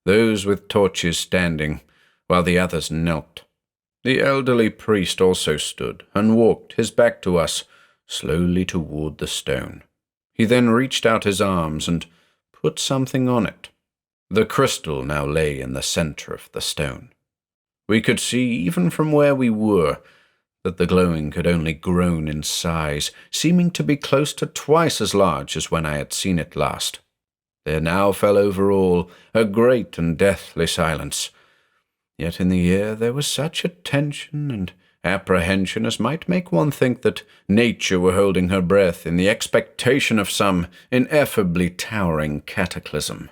those with torches standing, while the others knelt. The elderly priest also stood and walked, his back to us, slowly toward the stone. He then reached out his arms and put something on it. The crystal now lay in the center of the stone. We could see, even from where we were, that the glowing had only grown in size, seeming to be close to twice as large as when I had seen it last. There now fell over all a great and deathly silence. Yet in the air there was such a tension and apprehension as might make one think that nature were holding her breath in the expectation of some ineffably towering cataclysm.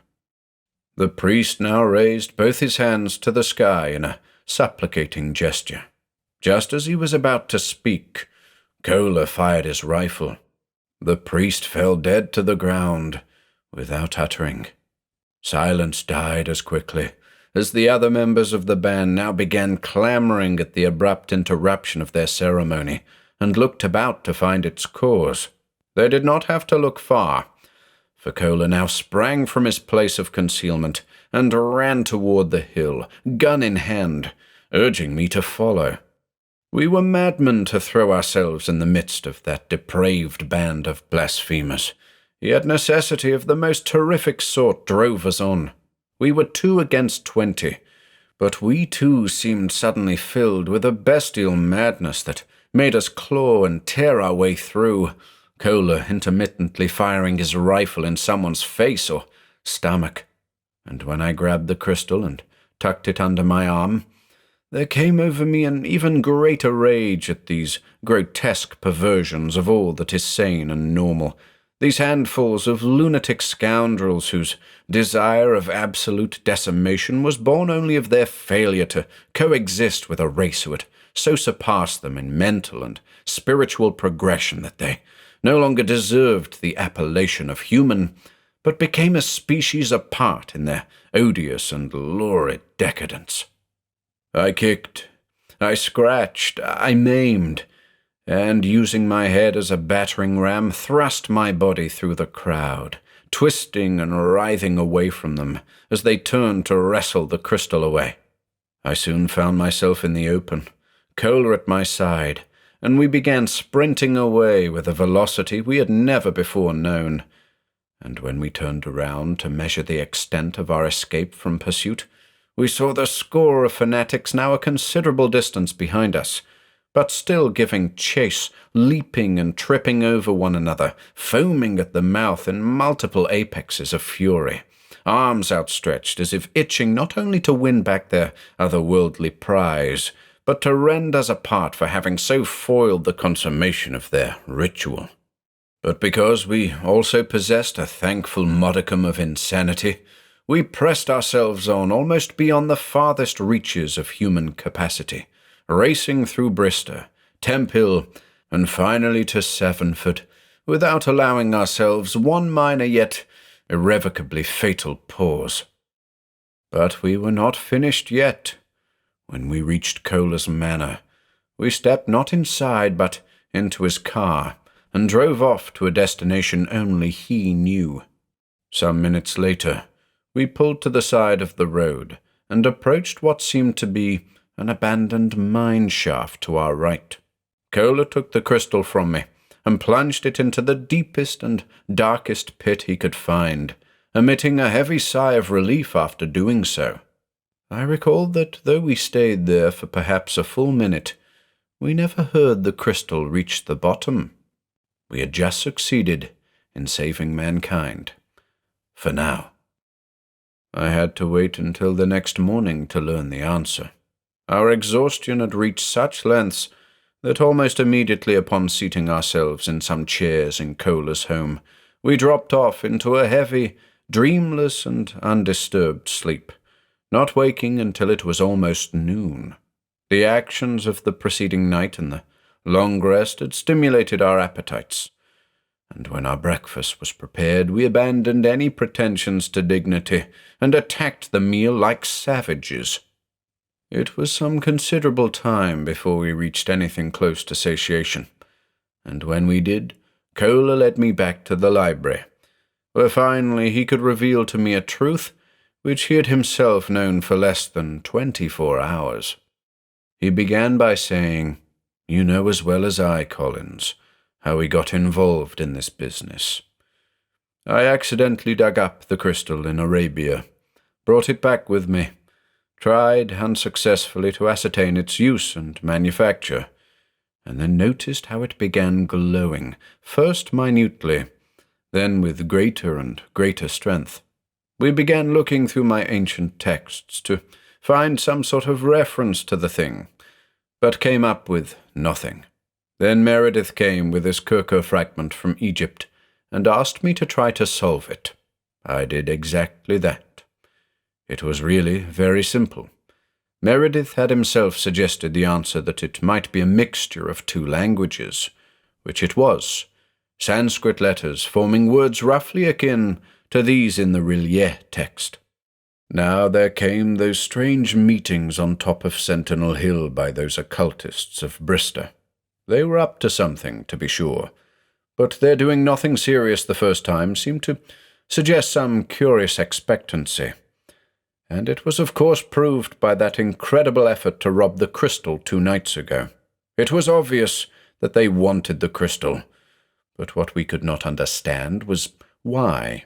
The priest now raised both his hands to the sky in a supplicating gesture. Just as he was about to speak, Kola fired his rifle. The priest fell dead to the ground without uttering. Silence died as quickly as the other members of the band now began clamoring at the abrupt interruption of their ceremony and looked about to find its cause. They did not have to look far, for Kola now sprang from his place of concealment and ran toward the hill, gun in hand, urging me to follow. We were madmen to throw ourselves in the midst of that depraved band of blasphemers, yet necessity of the most terrific sort drove us on. We were 2 against 20, but we too seemed suddenly filled with a bestial madness that made us claw and tear our way through, Kola intermittently firing his rifle in someone's face or stomach. And when I grabbed the crystal and tucked it under my arm, there came over me an even greater rage at these grotesque perversions of all that is sane and normal, These handfuls of lunatic scoundrels whose desire of absolute decimation was born only of their failure to coexist with a race who had so surpassed them in mental and spiritual progression that they no longer deserved the appellation of human, but became a species apart in their odious and lurid decadence. I kicked, I scratched, I maimed, and, using my head as a battering ram, thrust my body through the crowd, twisting and writhing away from them as they turned to wrestle the crystal away. I soon found myself in the open, Kohler at my side, and we began sprinting away with a velocity we had never before known. And when we turned around to measure the extent of our escape from pursuit, we saw the score of fanatics now a considerable distance behind us, but still giving chase, leaping and tripping over one another, foaming at the mouth in multiple apexes of fury, arms outstretched as if itching not only to win back their otherworldly prize, but to rend us apart for having so foiled the consummation of their ritual. But because we also possessed a thankful modicum of insanity, we pressed ourselves on almost beyond the farthest reaches of human capacity, racing through Bristol, Temple, and finally to Sevenford, without allowing ourselves one minor yet irrevocably fatal pause. But we were not finished yet. When we reached Kohler's manor, we stepped not inside but into his car, and drove off to a destination only he knew. Some minutes later, we pulled to the side of the road, and approached what seemed to be an abandoned mine shaft to our right. Kohler took the crystal from me, and plunged it into the deepest and darkest pit he could find, emitting a heavy sigh of relief after doing so. I recalled that though we stayed there for perhaps a full minute, we never heard the crystal reach the bottom. We had just succeeded in saving mankind. For now. I had to wait until the next morning to learn the answer. Our exhaustion had reached such lengths that almost immediately upon seating ourselves in some chairs in Kohler's home, we dropped off into a heavy, dreamless and undisturbed sleep, not waking until it was almost noon. The actions of the preceding night and the long rest had stimulated our appetites, and when our breakfast was prepared, we abandoned any pretensions to dignity and attacked the meal like savages. It was some considerable time before we reached anything close to satiation, and when we did, Kohler led me back to the library, where finally he could reveal to me a truth which he had himself known for less than 24 hours. He began by saying, "You know as well as I, Collins, how we got involved in this business. I accidentally dug up the crystal in Arabia, brought it back with me, tried unsuccessfully to ascertain its use and manufacture, and then noticed how it began glowing, first minutely, then with greater and greater strength. We began looking through my ancient texts to find some sort of reference to the thing, but came up with nothing. Then Meredith came with his Kirker fragment from Egypt and asked me to try to solve it. I did exactly that. It was really very simple. Meredith had himself suggested the answer that it might be a mixture of two languages, which it was, Sanskrit letters forming words roughly akin to these in the Rillier text. Now there came those strange meetings on top of Sentinel Hill by those occultists of Bristol. They were up to something, to be sure, but their doing nothing serious the first time seemed to suggest some curious expectancy. And it was of course proved by that incredible effort to rob the crystal 2 nights ago. It was obvious that they wanted the crystal, but what we could not understand was why.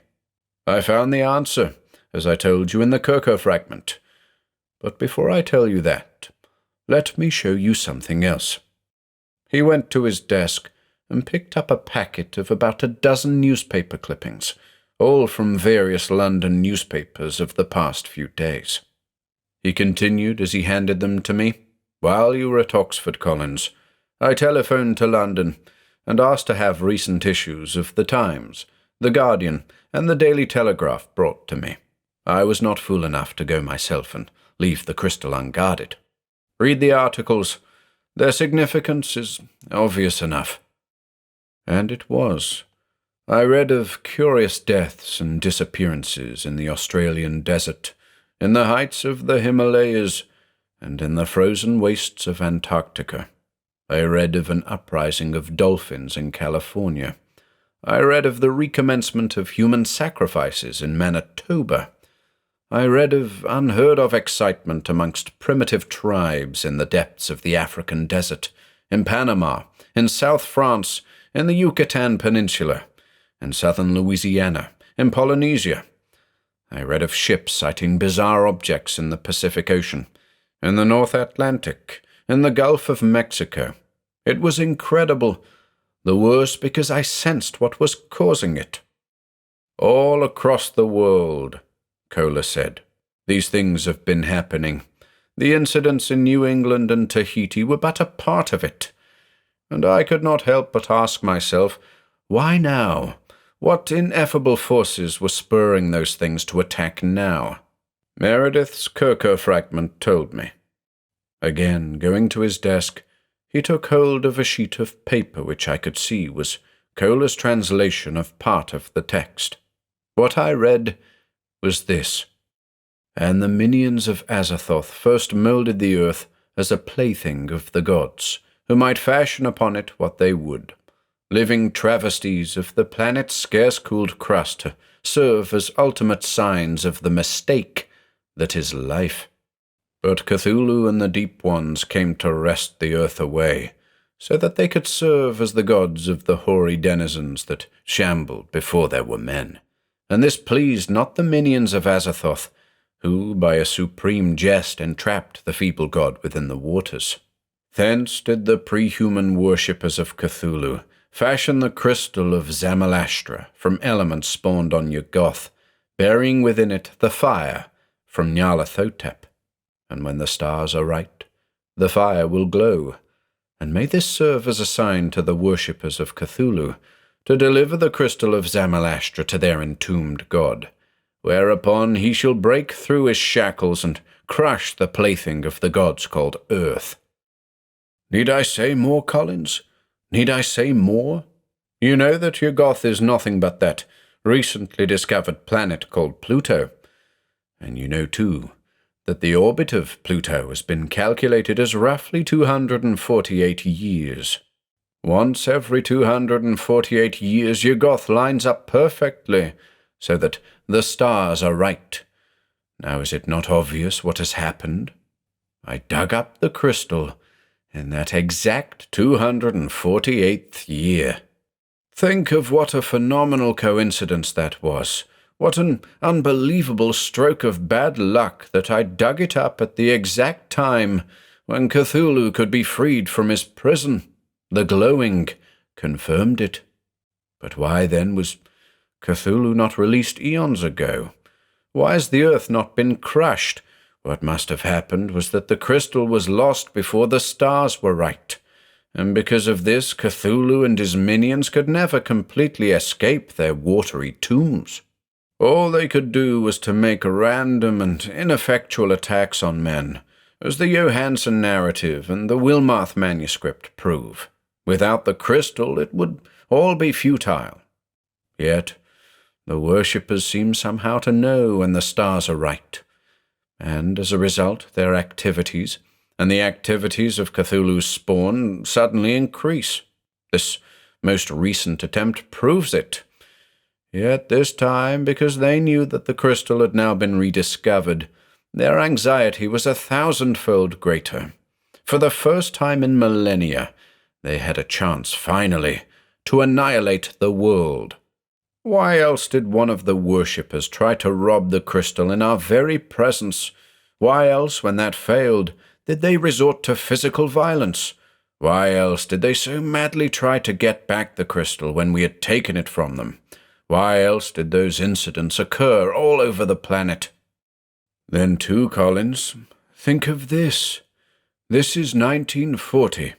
I found the answer, as I told you in the Kirker fragment. But before I tell you that, let me show you something else. He went to his desk and picked up a packet of about a dozen newspaper clippings, all from various London newspapers of the past few days. He continued as he handed them to me. "While you were at Oxford, Collins, I telephoned to London and asked to have recent issues of The Times, The Guardian, and the Daily Telegraph brought to me. I was not fool enough to go myself and leave the crystal unguarded. Read the articles. Their significance is obvious enough. And it was. I read of curious deaths and disappearances in the Australian desert, in the heights of the Himalayas, and in the frozen wastes of Antarctica. I read of an uprising of dolphins in California. I read of the recommencement of human sacrifices in Manitoba. I read of unheard-of excitement amongst primitive tribes in the depths of the African desert, in Panama, in South France, in the Yucatan Peninsula, in southern Louisiana, in Polynesia. I read of ships sighting bizarre objects in the Pacific Ocean, in the North Atlantic, in the Gulf of Mexico. It was incredible, the worse because I sensed what was causing it. All across the world, Kohler said, these things have been happening. The incidents in New England and Tahiti were but a part of it. And I could not help but ask myself, why now? What ineffable forces were spurring those things to attack now? Meredith's Kirker fragment told me. Again, going to his desk, he took hold of a sheet of paper which I could see was Kohler's translation of part of the text. What I read was this: "And the minions of Azathoth first moulded the earth as a plaything of the gods, who might fashion upon it what they would. Living travesties of the planet's scarce-cooled crust serve as ultimate signs of the mistake that is life. But Cthulhu and the Deep Ones came to wrest the earth away, so that they could serve as the gods of the hoary denizens that shambled before there were men. And this pleased not the minions of Azathoth, who by a supreme jest entrapped the feeble god within the waters. Thence did the pre-human worshippers of Cthulhu fashion the crystal of Zamalastra from elements spawned on Yuggoth, bearing within it the fire from Nyarlathotep. And when the stars are right, the fire will glow. And may this serve as a sign to the worshippers of Cthulhu to deliver the crystal of Zamalastra to their entombed god, whereupon he shall break through his shackles and crush the plaything of the gods called Earth." Need I say more, Collins? Need I say more? You know that Yuggoth is nothing but that recently discovered planet called Pluto. And you know, too, that the orbit of Pluto has been calculated as roughly 248 years. Once every 248 years, Yuggoth lines up perfectly, so that the stars are right. Now is it not obvious what has happened? I dug up the crystal in that exact 248th year. Think of what a phenomenal coincidence that was. What an unbelievable stroke of bad luck that I dug it up at the exact time when Cthulhu could be freed from his prison. The glowing confirmed it. But why then was Cthulhu not released eons ago? Why has the earth not been crushed? What must have happened was that the crystal was lost before the stars were right, and because of this Cthulhu and his minions could never completely escape their watery tombs. All they could do was to make random and ineffectual attacks on men, as the Johansen narrative and the Wilmarth manuscript prove. Without the crystal it would all be futile. Yet the worshippers seem somehow to know when the stars are right, and as a result their activities and the activities of Cthulhu's spawn suddenly increase. This most recent attempt proves it. Yet this time, because they knew that the crystal had now been rediscovered, their anxiety was 1,000-fold greater. For the first time in millennia, they had a chance, finally, to annihilate the world. Why else did one of the worshippers try to rob the crystal in our very presence? Why else, when that failed, did they resort to physical violence? Why else did they so madly try to get back the crystal when we had taken it from them? Why else did those incidents occur all over the planet? Then, too, Collins, think of this. This is 1940.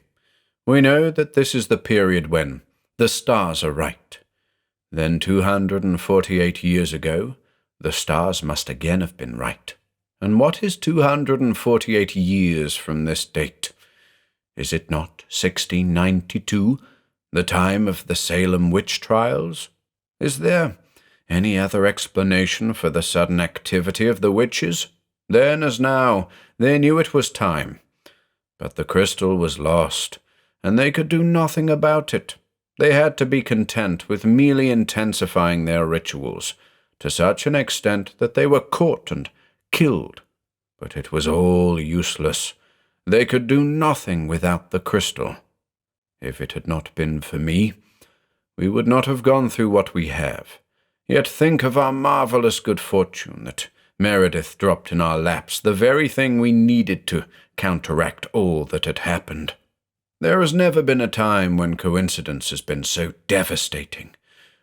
We know that this is the period when the stars are right. Then 248 years ago, the stars must again have been right. And what is 248 years from this date? Is it not 1692, the time of the Salem witch trials? Is there any other explanation for the sudden activity of the witches? Then as now, they knew it was time. But the crystal was lost, and they could do nothing about it. They had to be content with merely intensifying their rituals, to such an extent that they were caught and killed. But it was all useless. They could do nothing without the crystal. If it had not been for me, we would not have gone through what we have. Yet think of our marvelous good fortune that Meredith dropped in our laps, the very thing we needed to counteract all that had happened. There has never been a time when coincidence has been so devastating,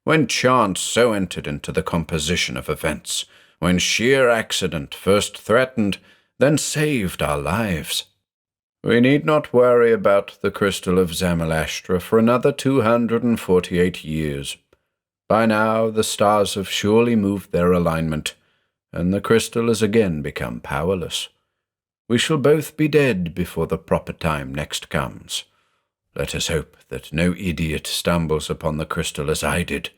when chance so entered into the composition of events, when sheer accident first threatened, then saved our lives. We need not worry about the crystal of Zamalashtra for another 248 years. By now the stars have surely moved their alignment, and the crystal has again become powerless. We shall both be dead before the proper time next comes. Let us hope that no idiot stumbles upon the crystal as I did,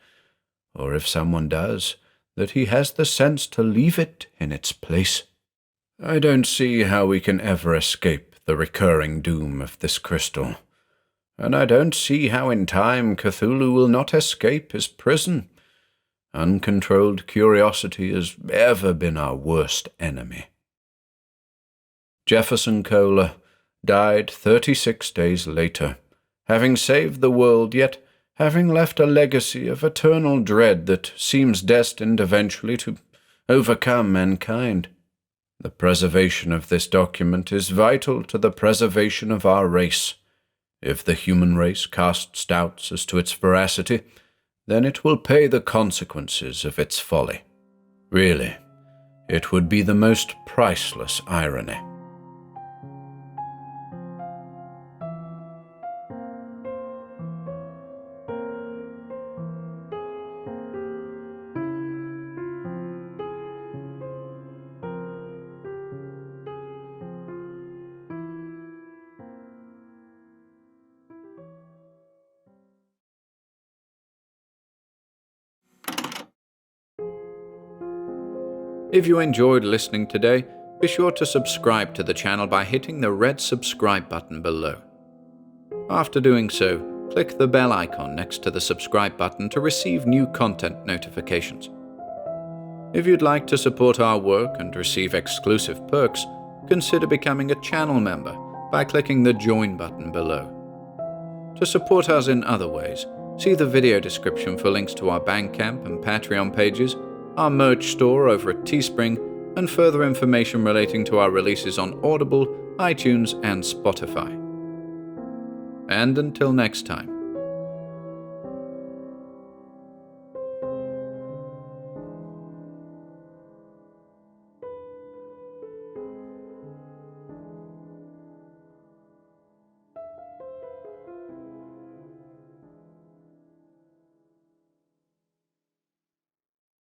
or if someone does, that he has the sense to leave it in its place. I don't see how we can ever escape the recurring doom of this crystal, and I don't see how in time Cthulhu will not escape his prison. Uncontrolled curiosity has ever been our worst enemy. Jefferson Kohler died 36 days later, having saved the world, yet having left a legacy of eternal dread that seems destined eventually to overcome mankind. The preservation of this document is vital to the preservation of our race. If the human race casts doubts as to its veracity, then it will pay the consequences of its folly. Really, it would be the most priceless irony. If you enjoyed listening today, be sure to subscribe to the channel by hitting the red subscribe button below. After doing so, click the bell icon next to the subscribe button to receive new content notifications. If you'd like to support our work and receive exclusive perks, consider becoming a channel member by clicking the join button below. To support us in other ways, see the video description for links to our Bandcamp and Patreon pages, our merch store over at Teespring, and further information relating to our releases on Audible, iTunes, and Spotify. And until next time,